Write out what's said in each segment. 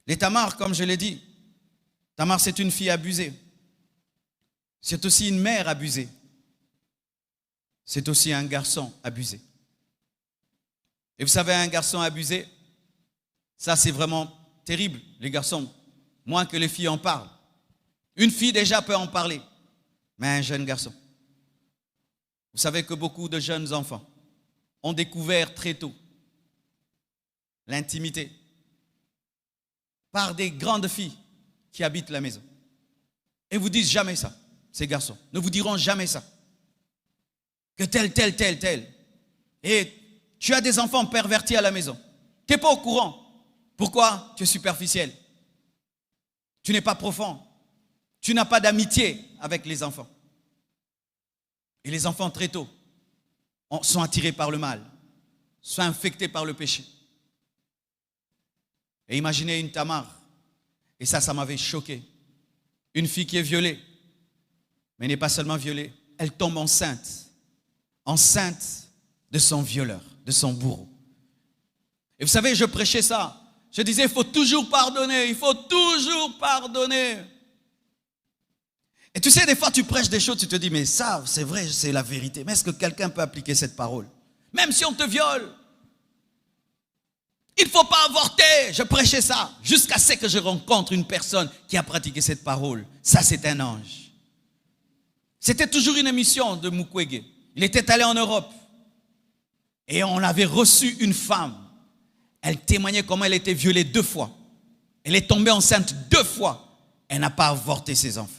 Les Tamar, comme je l'ai dit, Tamar, c'est une fille abusée. C'est aussi une mère abusée. C'est aussi un garçon abusé. Et vous savez, un garçon abusé, ça c'est vraiment terrible, les garçons, moins que les filles en parlent. Une fille déjà peut en parler, mais un jeune garçon. Vous savez que beaucoup de jeunes enfants ont découvert très tôt l'intimité par des grandes filles qui habitent la maison. Et vous disent jamais ça, ces garçons ne vous diront jamais ça. Que tel. Et tu as des enfants pervertis à la maison. Tu n'es pas au courant. Pourquoi? Tu es superficiel. Tu n'es pas profond. Tu n'as pas d'amitié avec les enfants. Et les enfants très tôt sont attirés par le mal, sont infectés par le péché. Et imaginez une Tamar, et ça m'avait choqué. Une fille qui est violée, mais n'est pas seulement violée, elle tombe enceinte de son violeur, de son bourreau. Et vous savez, je prêchais ça. Je disais, il faut toujours pardonner, il faut toujours pardonner. Et tu sais, des fois, tu prêches des choses, tu te dis, mais ça, c'est vrai, c'est la vérité. Mais est-ce que quelqu'un peut appliquer cette parole? Même si on te viole, il ne faut pas avorter. Je prêchais ça jusqu'à ce que je rencontre une personne qui a pratiqué cette parole. Ça, c'est un ange. C'était toujours une émission de Mukwege. Il était allé en Europe. Et on avait reçu une femme. Elle témoignait comment elle était violée 2 fois. Elle est tombée enceinte 2 fois. Elle n'a pas avorté ses enfants.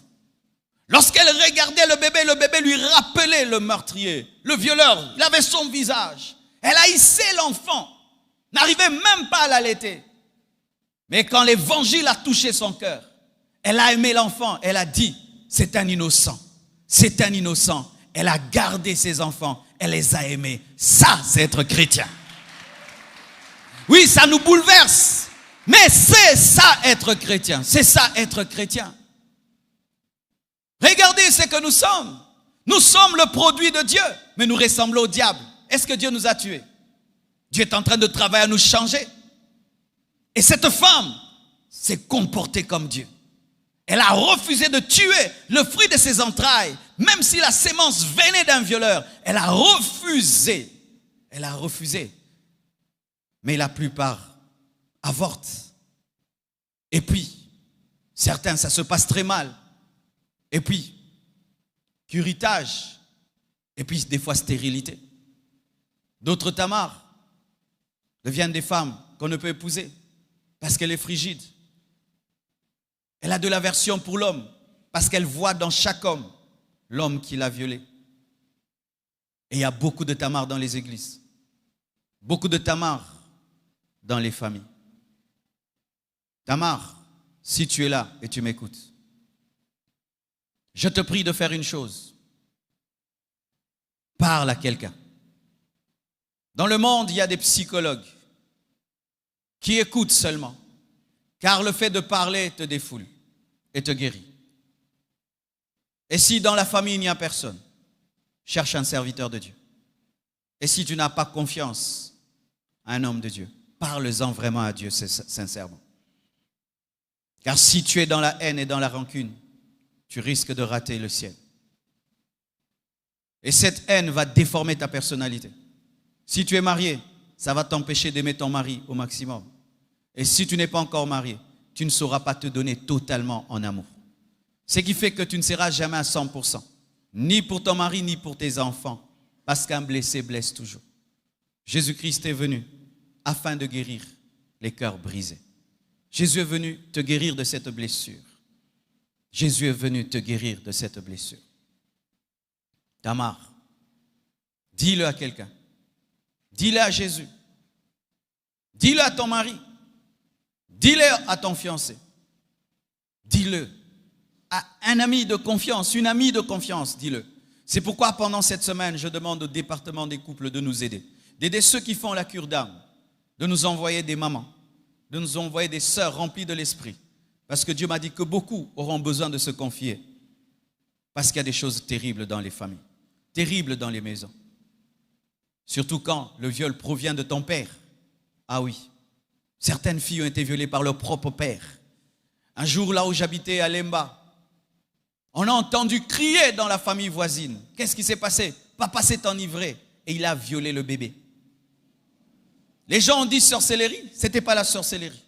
Lorsqu'elle regardait le bébé lui rappelait le meurtrier, le violeur. Il avait son visage. Elle haïssait l'enfant. N'arrivait même pas à l'allaiter. Mais quand l'évangile a touché son cœur, elle a aimé l'enfant. Elle a dit, c'est un innocent. C'est un innocent. Elle a gardé ses enfants. Elle les a aimés. Ça, c'est être chrétien. Oui, ça nous bouleverse. Mais c'est ça être chrétien. C'est ça être chrétien. Regardez ce que nous sommes. Nous sommes le produit de Dieu, mais nous ressemblons au diable. Est-ce que Dieu nous a tués? Dieu est en train de travailler à nous changer. Et cette femme s'est comportée comme Dieu. Elle a refusé de tuer le fruit de ses entrailles, même si la sémence venait d'un violeur. Elle a refusé. Elle a refusé. Mais la plupart avortent. Et puis, certains, ça se passe très mal. Et puis, curettage. Et puis, des fois, stérilité. D'autres Tamar deviennent des femmes qu'on ne peut épouser parce qu'elle est frigide. Elle a de l'aversion pour l'homme parce qu'elle voit dans chaque homme l'homme qui l'a violée. Et il y a beaucoup de Tamar dans les églises. Beaucoup de Tamar dans les familles. Tamar, si tu es là et tu m'écoutes, je te prie de faire une chose. Parle à quelqu'un. Dans le monde, il y a des psychologues qui écoutent seulement, car le fait de parler te défoule et te guérit. Et si dans la famille il n'y a personne, cherche un serviteur de Dieu. Et si tu n'as pas confiance à un homme de Dieu, parle-en vraiment à Dieu sincèrement. Car si tu es dans la haine et dans la rancune, tu risques de rater le ciel. Et cette haine va déformer ta personnalité. Si tu es marié, ça va t'empêcher d'aimer ton mari au maximum. Et si tu n'es pas encore marié, tu ne sauras pas te donner totalement en amour. Ce qui fait que tu ne seras jamais à 100%. Ni pour ton mari, ni pour tes enfants. Parce qu'un blessé blesse toujours. Jésus-Christ est venu afin de guérir les cœurs brisés. Jésus est venu te guérir de cette blessure. Jésus est venu te guérir de cette blessure. Tamar, dis-le à quelqu'un. Dis-le à Jésus. Dis-le à ton mari. Dis-le à ton fiancé. Dis-le à un ami de confiance, une amie de confiance, dis-le. C'est pourquoi pendant cette semaine, je demande au département des couples de nous aider. D'aider ceux qui font la cure d'âme. De nous envoyer des mamans. De nous envoyer des sœurs remplies de l'esprit. Parce que Dieu m'a dit que beaucoup auront besoin de se confier. Parce qu'il y a des choses terribles dans les familles. Terribles dans les maisons. Surtout quand le viol provient de ton père. Ah oui. Certaines filles ont été violées par leur propre père. Un jour, là où j'habitais à Lemba, on a entendu crier dans la famille voisine. Qu'est-ce qui s'est passé? Papa s'est enivré et il a violé le bébé. Les gens ont dit sorcellerie. Ce n'était pas la sorcellerie.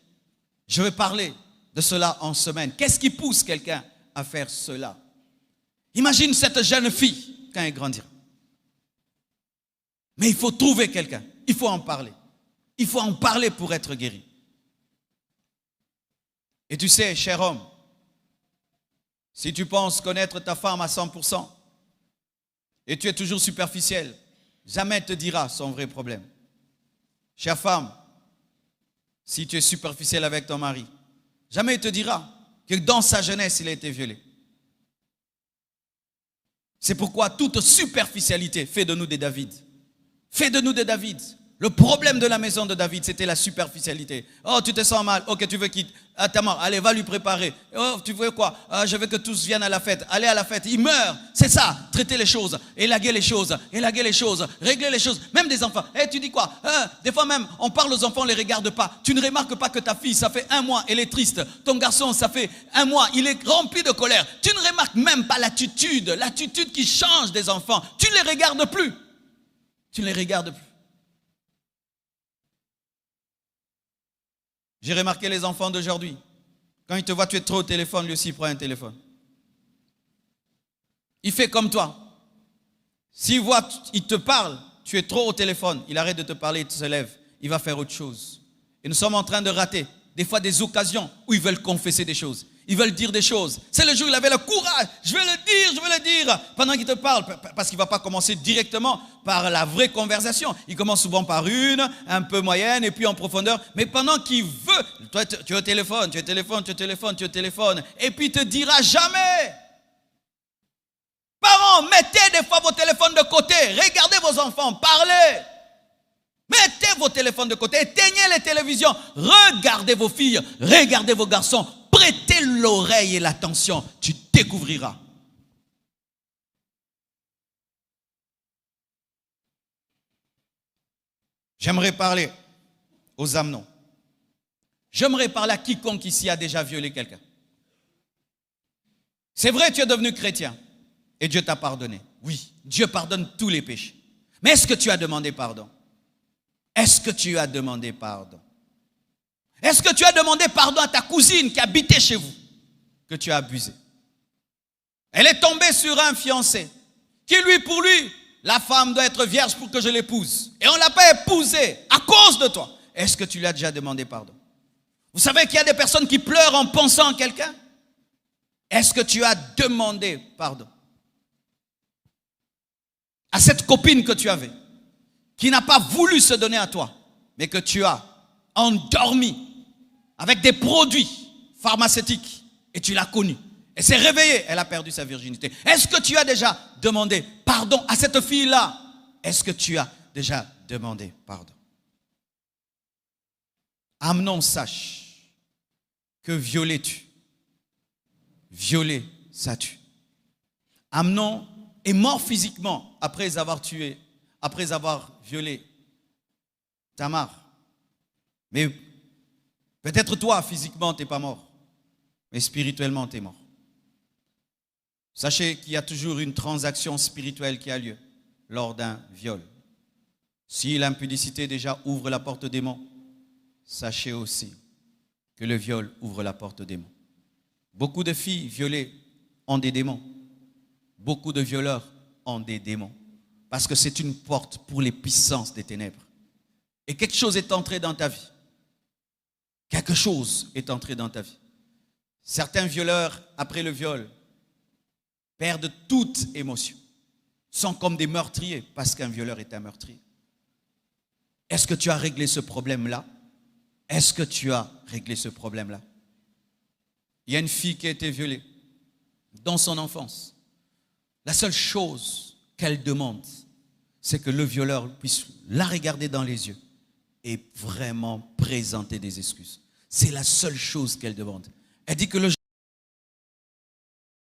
Je vais parler de cela en semaine. Qu'est-ce qui pousse quelqu'un à faire cela? Imagine cette jeune fille quand elle grandira. Mais il faut trouver quelqu'un. Il faut en parler. Il faut en parler pour être guéri. Et tu sais, cher homme, si tu penses connaître ta femme à 100% et tu es toujours superficiel, jamais elle te dira son vrai problème. Chère femme, si tu es superficiel avec ton mari, jamais il te dira que dans sa jeunesse, il a été violé. C'est pourquoi toute superficialité fait de nous des David. Fait de nous des David. Le problème de la maison de David, c'était la superficialité. Oh, tu te sens mal. Ok, tu veux quitter. Ah, t'es mort. Allez, va lui préparer. Oh, tu veux quoi? Ah, je veux que tous viennent à la fête. Allez à la fête. Il meurt. C'est ça. Traiter les choses. Élaguer les choses. Élaguer les choses. Régler les choses. Même des enfants. Eh, tu dis quoi? Des fois même, on parle aux enfants, on ne les regarde pas. Tu ne remarques pas que ta fille, ça fait 1 mois, elle est triste. Ton garçon, ça fait 1 mois, il est rempli de colère. Tu ne remarques même pas l'attitude qui change des enfants. Tu ne les regardes plus. Tu ne les regardes plus. J'ai remarqué les enfants d'aujourd'hui. Quand ils te voient, tu es trop au téléphone, lui aussi prend un téléphone. Il fait comme toi. S'il voit, il te parle, tu es trop au téléphone, il arrête de te parler, il se lève, il va faire autre chose. Et nous sommes en train de rater des fois des occasions où ils veulent confesser des choses. Ils veulent dire des choses. C'est le jour où il avait le courage. Je vais le dire. Pendant qu'il te parle. Parce qu'il ne va pas commencer directement par la vraie conversation. Il commence souvent par une, un peu moyenne, et puis en profondeur. Mais pendant qu'il veut, toi, tu es au téléphone, et puis il te dira jamais. Parents, mettez des fois vos téléphones de côté. Regardez vos enfants, parlez. Mettez vos téléphones de côté, éteignez les télévisions. Regardez vos filles, regardez vos garçons. Prêtez l'oreille et l'attention, tu découvriras. J'aimerais parler aux amenons. J'aimerais parler à quiconque ici a déjà violé quelqu'un. C'est vrai, tu es devenu chrétien et Dieu t'a pardonné. Oui, Dieu pardonne tous les péchés. Mais est-ce que tu as demandé pardon? Est-ce que tu as demandé pardon? Est-ce que tu as demandé pardon à ta cousine qui habitait chez vous, que tu as abusé? Elle est tombée sur un fiancé qui, pour lui, la femme doit être vierge pour que je l'épouse. Et on ne l'a pas épousée à cause de toi. Est-ce que tu lui as déjà demandé pardon? Vous savez qu'il y a des personnes qui pleurent en pensant à quelqu'un? Est-ce que tu as demandé pardon à cette copine que tu avais, qui n'a pas voulu se donner à toi, mais que tu as endormi avec des produits pharmaceutiques et tu l'as connue. Elle s'est réveillée, elle a perdu sa virginité. Est-ce que tu as déjà demandé pardon à cette fille-là? Est-ce que tu as déjà demandé pardon? Amnon, sache que violer tue. Violer, ça tue. Amnon est mort physiquement après avoir violé Tamar. Mais peut-être toi, physiquement, tu n'es pas mort. Mais spirituellement, tu es mort. Sachez qu'il y a toujours une transaction spirituelle qui a lieu lors d'un viol. Si l'impudicité déjà ouvre la porte au démon, sachez aussi que le viol ouvre la porte au démon. Beaucoup de filles violées ont des démons. Beaucoup de violeurs ont des démons. Parce que c'est une porte pour les puissances des ténèbres. Et quelque chose est entré dans ta vie. Quelque chose est entré dans ta vie. Certains violeurs, après le viol, perdent toute émotion. Sont comme des meurtriers parce qu'un violeur est un meurtrier. Est-ce que tu as réglé ce problème-là? Est-ce que tu as réglé ce problème-là? Il y a une fille qui a été violée dans son enfance. La seule chose qu'elle demande, c'est que le violeur puisse la regarder dans les yeux et vraiment présenter des excuses. C'est la seule chose qu'elle demande. Elle dit que le